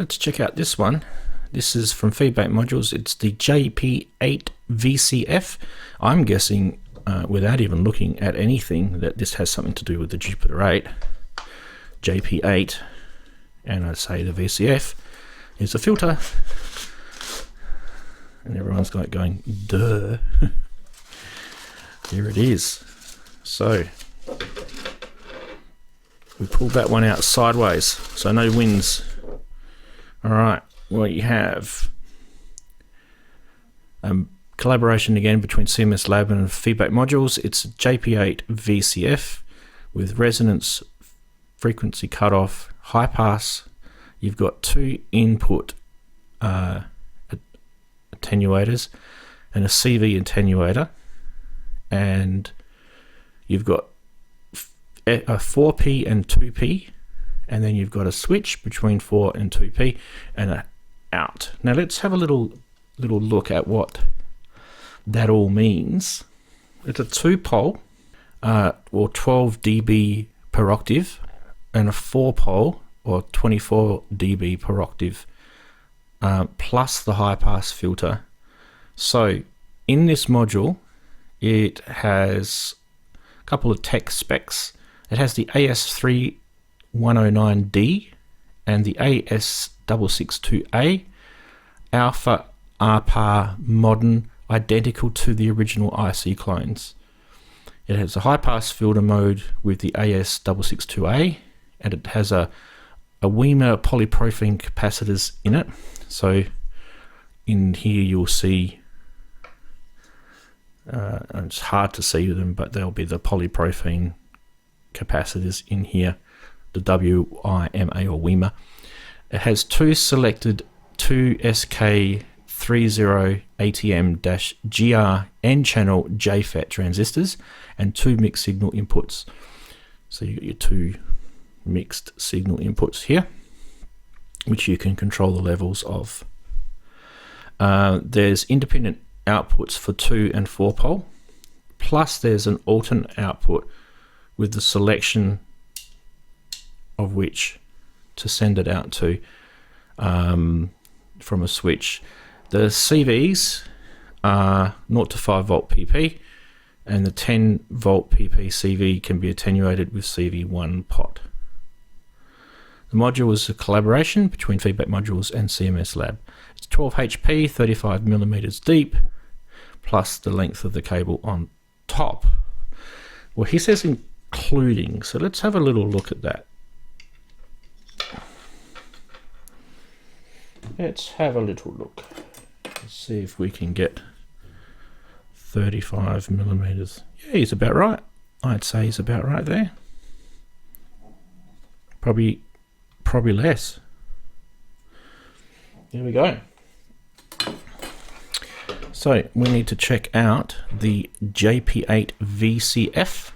Let's check out this one. This is from Feedback Modules. It's the JP8 VCF. I'm guessing, without even looking at anything, that this has something to do with the Jupiter 8. JP8, and I'd say the VCF is a filter. And everyone's like going, duh. Here it is. So we pulled that one out sideways, so no winds. All right, well, you have collaboration again between Xils-labs and Feedback Modules. It's a JP8 VCF with resonance, frequency cutoff, high pass. You've got two input attenuators and a CV attenuator, and you've got a 4P and 2P, and then you've got a switch between 4 and 2P and a out. Now let's have a little look at what that all means. It's a 2-pole or 12 dB per octave, and a 4-pole or 24 dB per octave, plus the high pass filter. So in this module, it has a couple of tech specs. It has the AS3109D and the AS662A, alpha RPAR modern, identical to the original IC clones. It has a high pass filter mode with the AS662A, and it has a Weimar polypropylene capacitors in it. So in here you'll see, it's hard to see them, but there'll be the polypropylene capacitors in here, the WIMA or Weimar. It has two selected 2SK30 ATM-GR N-channel JFET transistors and two mixed signal inputs. So you get your two mixed signal inputs here, which you can control the levels of. There's independent outputs for 2 and 4 pole, plus there's an alternate output with the selection of which to send it out to from a switch. The CVs are 0 to 5 volt PP, and the 10 volt PP CV can be attenuated with CV1 pot. The module is a collaboration between Feedback Modules and Xils-labs. It's 12 HP, 35 millimeters deep, plus the length of the cable on top. Well, he says including, so let's have a little look at that. Let's have a little look. Let's see if we can get 35 millimeters. Yeah, he's about right. I'd say he's about right there. Probably less. There we go. So we need to check out the JP8 VCF.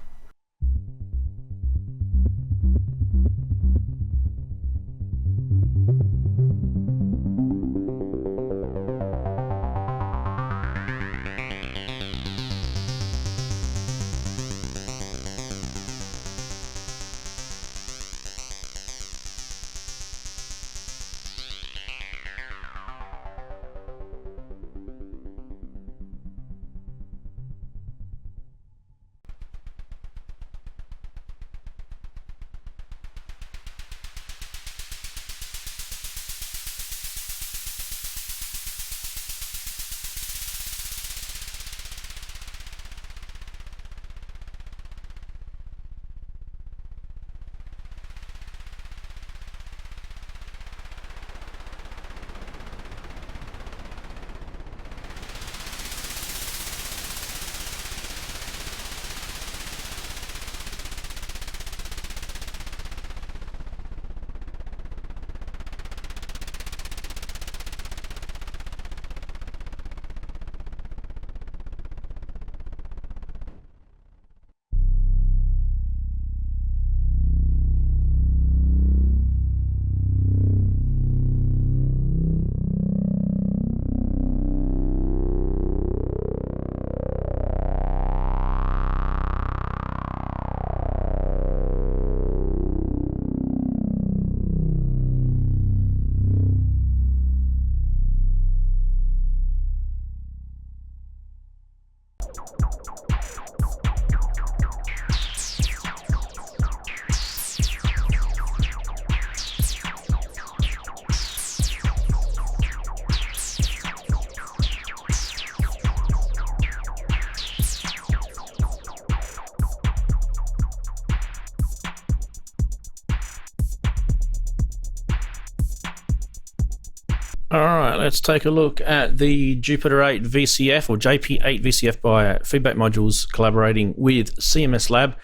Alright, let's take a look at the JP8 VCF or JP8 VCF by Feedback Modules collaborating with Xils-labs.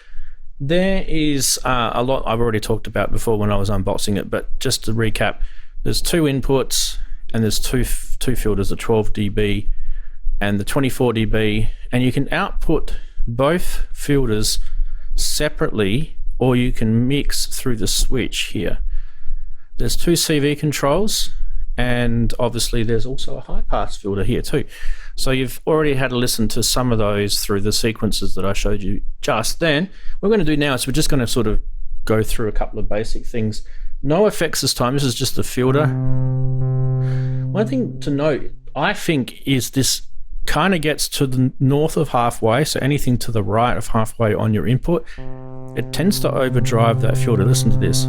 There is a lot I've already talked about before when I was unboxing it, but just to recap, there's two inputs and there's two filters, the 12 dB and the 24 dB, and you can output both filters separately or you can mix through the switch here. There's two CV controls, and obviously there's also a high pass filter here too. So you've already had a listen to some of those through the sequences that I showed you just then. What we're going to do now is we're just going to sort of go through a couple of basic things. No effects this time, this is just the filter. One thing to note, I think, is this kind of gets to the north of halfway, so anything to the right of halfway on your input, it tends to overdrive that filter. Listen to this.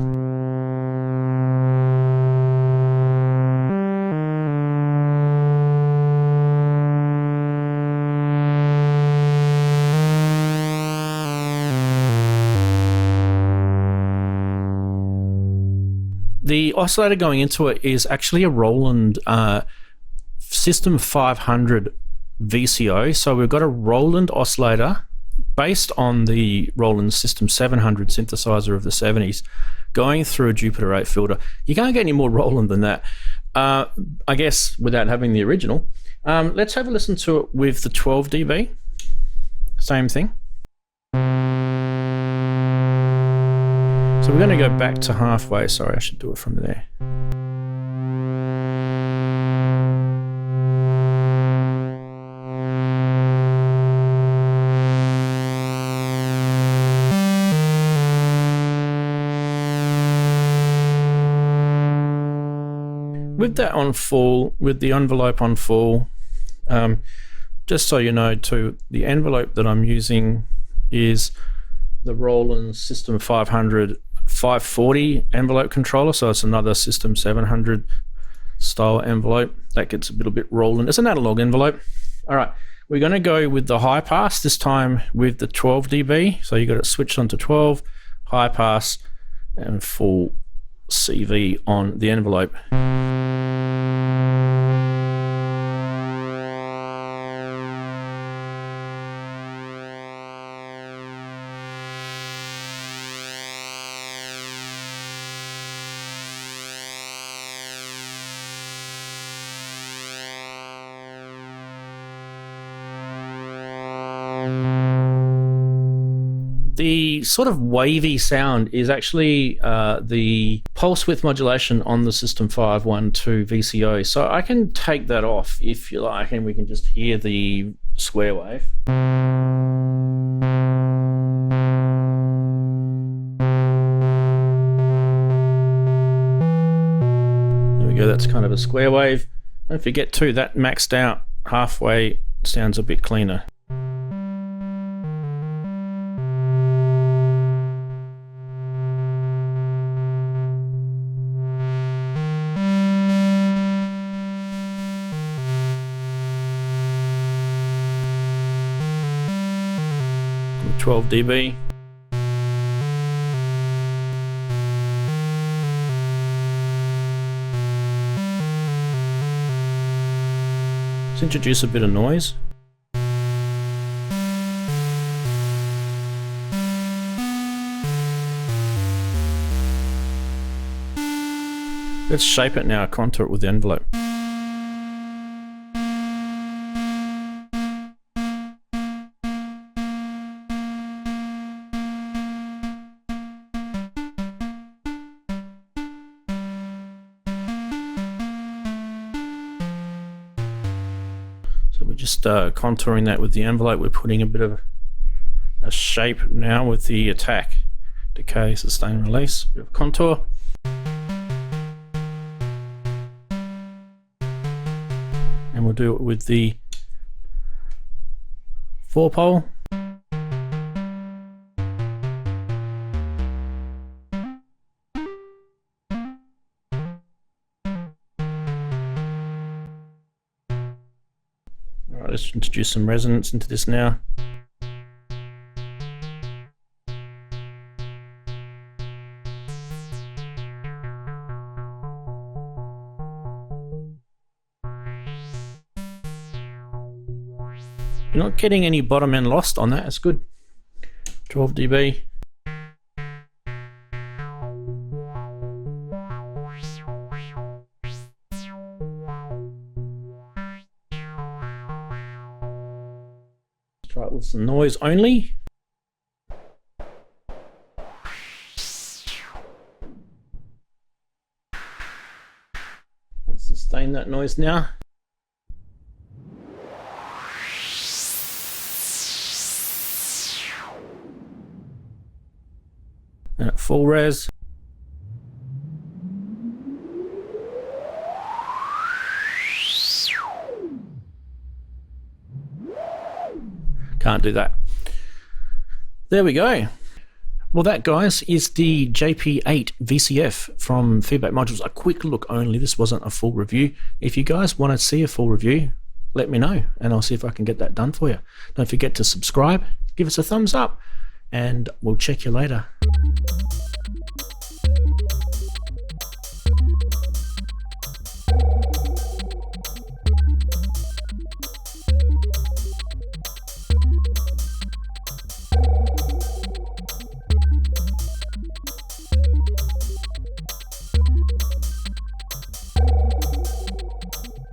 The oscillator going into it is actually a Roland System 500 VCO. So we've got a Roland oscillator based on the Roland System 700 synthesizer of the 70s going through a JP8 filter. You can't get any more Roland than that, I guess, without having the original. Let's have a listen to it with the 12 dB. Same thing. So we're going to go back to halfway. Sorry, I should do it from there. With that on full, with the envelope on full, just so you know too, the envelope that I'm using is the Roland System 500 540 envelope controller, so it's another System 700 style envelope. That gets a little bit Roland. It's an analog envelope. All right, we're going to go with the high pass this time with the 12 dB. So you got it switched onto 12, high pass, and full CV on the envelope. The sort of wavy sound is actually the pulse width modulation on the System 512 VCO. So I can take that off if you like, and we can just hear the square wave. There we go, that's kind of a square wave. Don't forget too, that maxed out halfway sounds a bit cleaner. From 12 dB. Let's introduce a bit of noise. Let's shape it now, contour it with the envelope. So we're just contouring that with the envelope. We're putting a bit of a shape now with the attack, decay, sustain, release, a bit of contour. And we'll do it with the 4-pole. Alright, let's introduce some resonance into this now. You're not getting any bottom end lost on that. It's good. 12 dB. Try it with some noise only. Let's sustain that noise now. And at full res. Can't do that. There we go. Well, that, guys, is the JP8 VCF from Feedback Modules. A quick look only. This wasn't a full review. If you guys want to see a full review, let me know, and I'll see if I can get that done for you. Don't forget to subscribe, give us a thumbs up, and we'll check you later.